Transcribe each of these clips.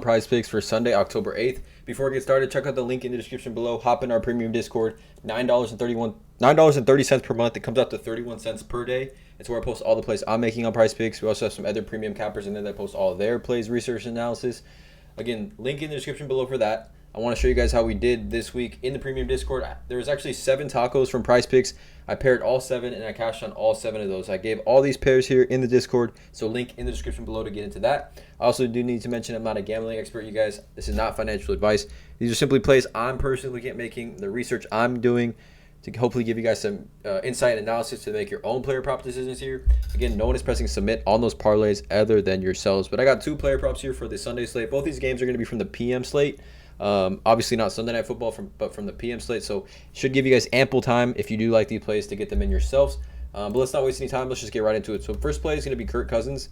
Prize Picks for Sunday, October 8th. Before we get started, check out the link in the description below. Hop in our premium Discord. $9.30 per month. It comes out to 31 cents per day. It's where I post all the plays I'm making on Prize Picks. We also have some other premium cappers in there that post all their plays, research, and analysis. Again, link in the description below for that. I want to show you guys how we did this week in the premium Discord. There was actually 7 tacos from Prize Picks. I paired all 7 and I cashed on all 7 of those. I gave all these pairs here in the Discord, so link in the description below to get into that. I also do need to mention I'm not a gambling expert, you guys. This is not financial advice. These are simply plays I'm personally looking at making, the research I'm doing to hopefully give you guys some insight and analysis to make your own player prop decisions here. Again, no one is pressing submit on those parlays other than yourselves. But I got 2 player props here for the Sunday slate. Both these games are going to be from the PM slate. Obviously not Sunday Night Football, but from the PM slate. So should give you guys ample time if you do like these plays to get them in yourselves. But let's not waste any time. Let's just get right into it. So first play is going to be Kirk Cousins.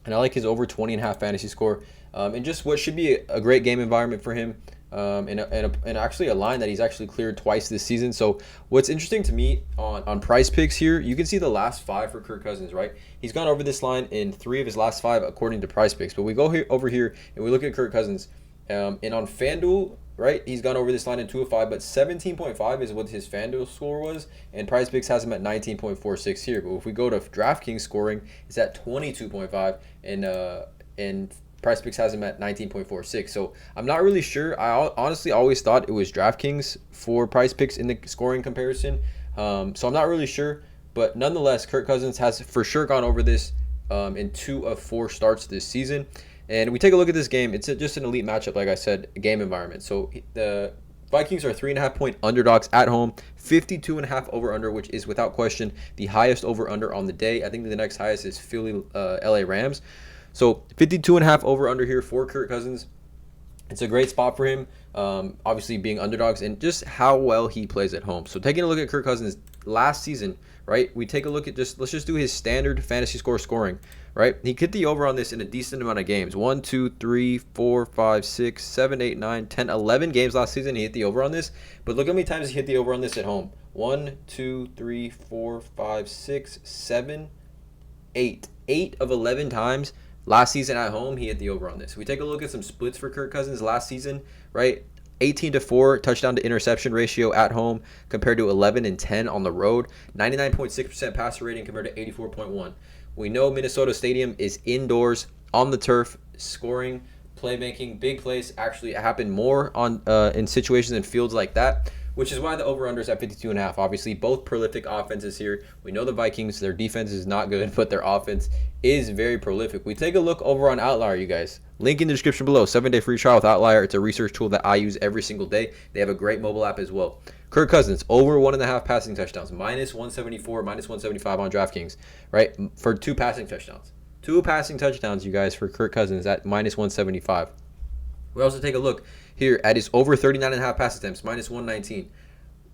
And I like his over 20.5 fantasy score. And just what should be a great game environment for him. And actually a line that he's actually cleared twice this season. So what's interesting to me on Prize Picks here, you can see the last 5 for Kirk Cousins, right? He's gone over this line in 3 of his last 5 according to Prize Picks. But we go over here and we look at Kirk Cousins. And on FanDuel, right, he's gone over this line in 2 of 5, but 17.5 is what his FanDuel score was, and PrizePicks has him at 19.46 here. But if we go to DraftKings scoring, it's at 22.5, and PrizePicks has him at 19.46. So I'm not really sure. I honestly always thought it was DraftKings for PrizePicks in the scoring comparison. So I'm not really sure, but nonetheless, Kirk Cousins has for sure gone over this in 2 of 4 starts this season. And we take a look at this game. It's just an elite matchup, like I said, a game environment. So the Vikings are 3.5-point underdogs at home, 52.5 over-under, which is without question the highest over-under on the day. I think the next highest is Philly, LA Rams. So 52.5 over-under here for Kirk Cousins. It's a great spot for him, obviously being underdogs, and just how well he plays at home. So taking a look at Kirk Cousins last season, right? We take a look at let's just do his standard fantasy scoring, right? He hit the over on this in a decent amount of games. 1, 2, 3, 4, 5, 6, 7, 8, 9, 10, 11 games last season he hit the over on this. But look how many times he hit the over on this at home. 1, 2, 3, 4, 5, 6, 7, 8. 8 of 11 times. Last season at home, he hit the over on this. We take a look at some splits for Kirk Cousins last season, right? 18-4 touchdown to interception ratio at home compared to 11-10 on the road. 99.6% passer rating compared to 84.1. We know Minnesota Stadium is indoors on the turf. Scoring, playmaking, big plays actually happen more on in situations and fields like that, which is why the over-under is at 52.5. Obviously, both prolific offenses here. We know the Vikings, their defense is not good, but their offense is very prolific. We take a look over on Outlier, you guys. Link in the description below. 7-day free trial with Outlier. It's a research tool that I use every single day. They have a great mobile app as well. Kirk Cousins, over 1.5 passing touchdowns. Minus 174, minus 175 on DraftKings, right? For 2 passing touchdowns. 2 passing touchdowns, you guys, for Kirk Cousins at minus 175. We also take a look here at his over 39.5 pass attempts, minus 119.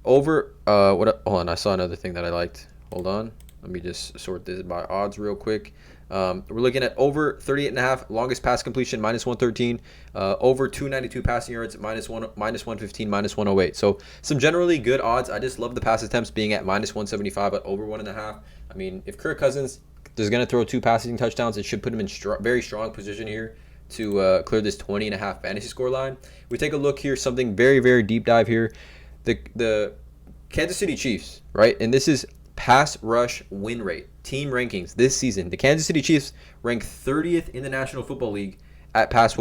Hold on, I saw another thing that I liked. Hold on. Let me just sort this by odds real quick. We're looking at over 38.5, longest pass completion, minus 113. Over 292 passing yards, minus 115, minus 108. So some generally good odds. I just love the pass attempts being at minus 175, but over 1.5. I mean, if Kirk Cousins is going to throw 2 passing touchdowns, it should put him in very strong position here to clear this 20.5 fantasy score line. We take a look here, something very, very deep dive here. The Kansas City Chiefs, right? And this is pass rush win rate, team rankings this season. The Kansas City Chiefs rank 30th in the National Football League at pass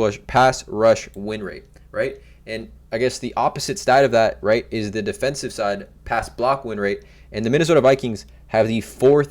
rush win rate, right? And I guess the opposite side of that, right, is the defensive side, pass block win rate. And the Minnesota Vikings have the essentially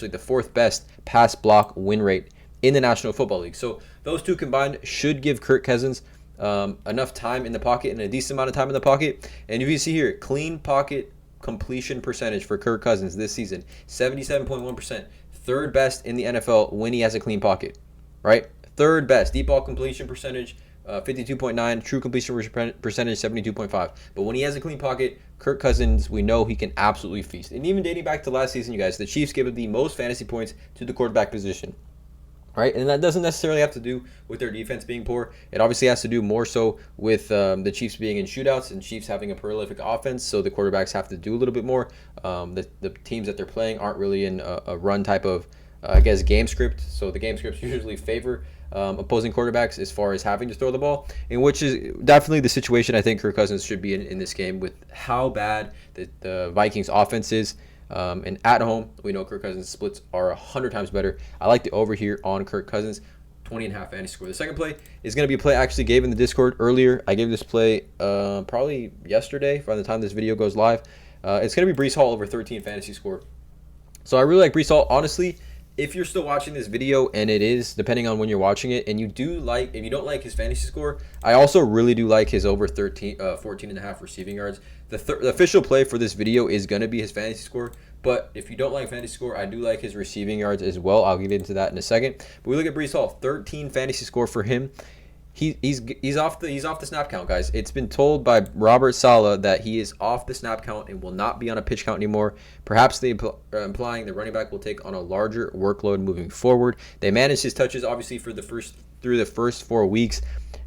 the 4th best pass block win rate in the National Football League. So those two combined should give Kirk Cousins enough time in the pocket and a decent amount of time in the pocket. And if you see here, clean pocket completion percentage for Kirk Cousins this season, 77.1%, 3rd best in the NFL when he has a clean pocket, right? 3rd best. Deep ball completion percentage, 52.9, true completion percentage, 72.5. But when he has a clean pocket, Kirk Cousins, we know he can absolutely feast. And even dating back to last season, you guys, the Chiefs gave the most fantasy points to the quarterback position. Right, and that doesn't necessarily have to do with their defense being poor. It obviously has to do more so with the Chiefs being in shootouts and Chiefs having a prolific offense, so the quarterbacks have to do a little bit more. The teams that they're playing aren't really in a run type of, game script, so the game scripts usually favor opposing quarterbacks as far as having to throw the ball, and which is definitely the situation I think Kirk Cousins should be in this game with how bad the Vikings offense is. And at home, we know Kirk Cousins splits are 100 times better. I like the over here on Kirk Cousins, 20.5 fantasy score. The second play is going to be a play I actually gave in the Discord earlier. I gave this play probably yesterday by the time this video goes live. It's going to be Breece Hall over 13 fantasy score. So I really like Breece Hall. Honestly, if you're still watching this video, and it is, depending on when you're watching it, and you do like, if you don't like his fantasy score, I also really do like his over 14.5 receiving yards. The official play for this video is going to be his fantasy score, but if you don't like fantasy score, I do like his receiving yards as well. I'll get into that in a second. But we look at Breece Hall, 13 fantasy score for him. He's off the snap count, guys. It's been told by Robert Saleh that he is off the snap count and will not be on a pitch count anymore. Perhaps they implying the running back will take on a larger workload moving forward. They managed his touches obviously through the first 4 weeks,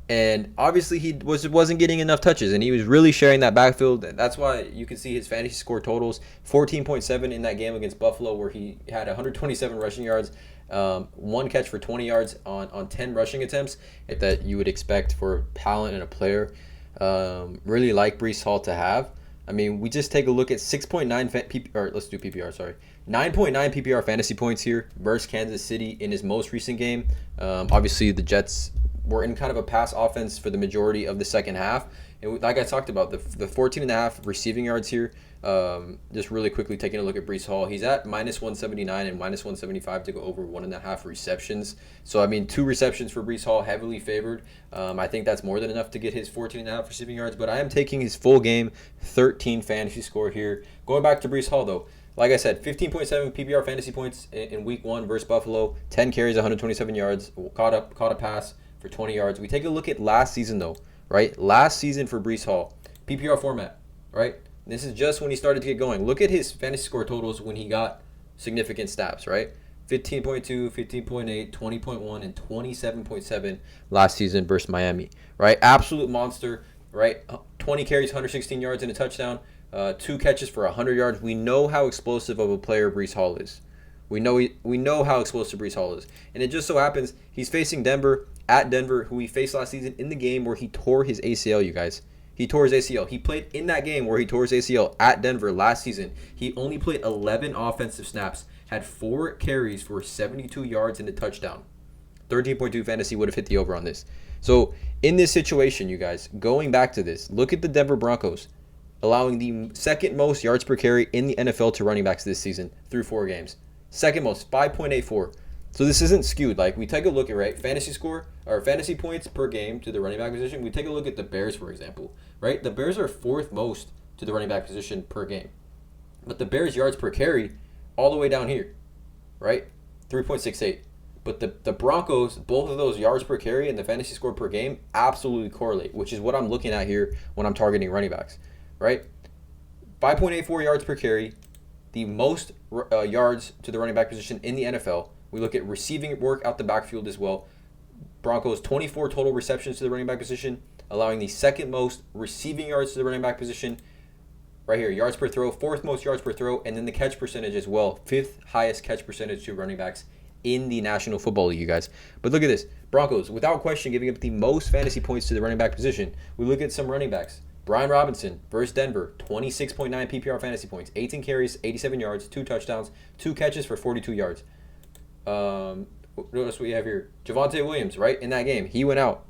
and obviously he wasn't getting enough touches, and he was really sharing that backfield. That's why you can see his fantasy score totals 14.7 in that game against Buffalo, where he had 127 rushing yards. One catch for 20 yards on 10 rushing attempts that you would expect for talent and a player really like Breece Hall to have. I mean, we just take a look at 6.9 let's do PPR, sorry. 9.9 PPR fantasy points here versus Kansas City in his most recent game. Obviously, the Jets were in kind of a pass offense for the majority of the second half. And like I talked about, the 14.5 receiving yards here. Just really quickly taking a look at Breece Hall. He's at minus 179 and minus 175 to go over 1.5 receptions. So, I mean, 2 receptions for Breece Hall, heavily favored. I think that's more than enough to get his 14.5 receiving yards. But I am taking his full game, 13 fantasy score here. Going back to Breece Hall, though. Like I said, 15.7 PPR fantasy points in week 1 versus Buffalo. 10 carries, 127 yards. Caught a pass for 20 yards. We take a look at last season, though, right? Last season for Breece Hall. PPR format, right? This is just when he started to get going. Look at his fantasy score totals when he got significant stats, right? 15.2, 15.8, 20.1, and 27.7 last season versus Miami, right? Absolute monster, right? 20 carries, 116 yards, and a touchdown. 2 catches for 100 yards. We know how explosive of a player Breece Hall is. We know how explosive Breece Hall is. And it just so happens he's facing Denver, at Denver, who he faced last season in the game where he tore his ACL, you guys. He tore his ACL. He played in that game where he tore his ACL at Denver last season. He only played 11 offensive snaps, had 4 carries for 72 yards and a touchdown. 13.2 fantasy would have hit the over on this. So in this situation, you guys, going back to this, look at the Denver Broncos, allowing the second most yards per carry in the NFL to running backs this season through 4 games. Second most, 5.84. So this isn't skewed. Like, we take a look at, right, fantasy score or fantasy points per game to the running back position. We take a look at the Bears, for example, right? The Bears are 4th most to the running back position per game. But the Bears' yards per carry all the way down here, right? 3.68. But the Broncos, both of those yards per carry and the fantasy score per game absolutely correlate, which is what I'm looking at here when I'm targeting running backs, right? 5.84 yards per carry, the most yards to the running back position in the NFL. We look at receiving work out the backfield as well. Broncos, 24 total receptions to the running back position, allowing the second most receiving yards to the running back position. Right here, yards per throw, 4th most yards per throw, and then the catch percentage as well. 5th highest catch percentage to running backs in the National Football League, you guys. But look at this. Broncos, without question, giving up the most fantasy points to the running back position. We look at some running backs. Brian Robinson versus Denver, 26.9 PPR fantasy points, 18 carries, 87 yards, 2 touchdowns, 2 catches for 42 yards. Notice what we have here. Javonte Williams, right, in that game, he went out.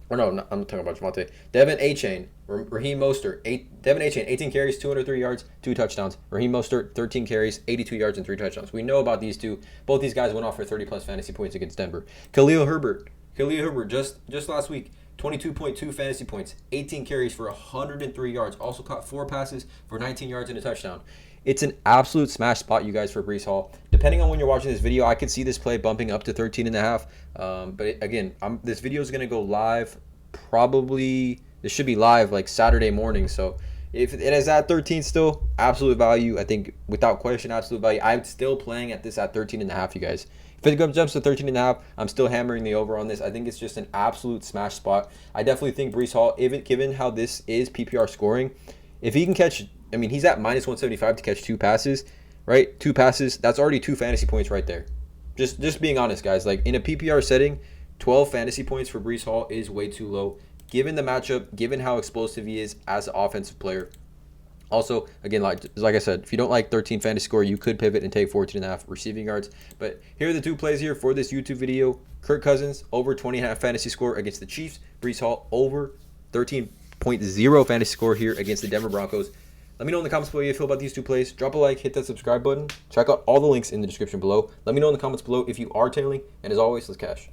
Or no, I'm talking about Javonte. Devin Achane, Raheem Mostert, Devin Achane, 18 carries, 203 yards, 2 touchdowns. Raheem Mostert, 13 carries, 82 yards, and 3 touchdowns. We know about these two. Both these guys went off for 30-plus fantasy points against Denver. Khalil Herbert, just last week, 22.2 fantasy points, 18 carries for 103 yards. Also caught 4 passes for 19 yards and a touchdown. It's an absolute smash spot, you guys, for Breece Hall. Depending on when you're watching this video, I could see this play bumping up to 13.5. But again, this video is going to go live probably, this should be live like Saturday morning. So if it is at 13 still, absolute value. I think without question, absolute value. I'm still playing at this at 13.5, you guys. If it jumps to 13.5, I'm still hammering the over on this. I think it's just an absolute smash spot. I definitely think Breece Hall, given how this is PPR scoring, if he can catch, I mean, he's at minus 175 to catch 2 passes, right? 2 passes, that's already 2 fantasy points right there. Just being honest, guys. Like, in a PPR setting, 12 fantasy points for Breece Hall is way too low, given the matchup, given how explosive he is as an offensive player. Also, again, like I said, if you don't like 13 fantasy score, you could pivot and take 14.5 receiving yards. But here are the two plays here for this YouTube video. Kirk Cousins, over 20.5 fantasy score against the Chiefs. Breece Hall, over 13.0 fantasy score here against the Denver Broncos. Let me know in the comments below how you feel about these two plays. Drop a like, hit that subscribe button. Check out all the links in the description below. Let me know in the comments below if you are tailing. And as always, let's cash.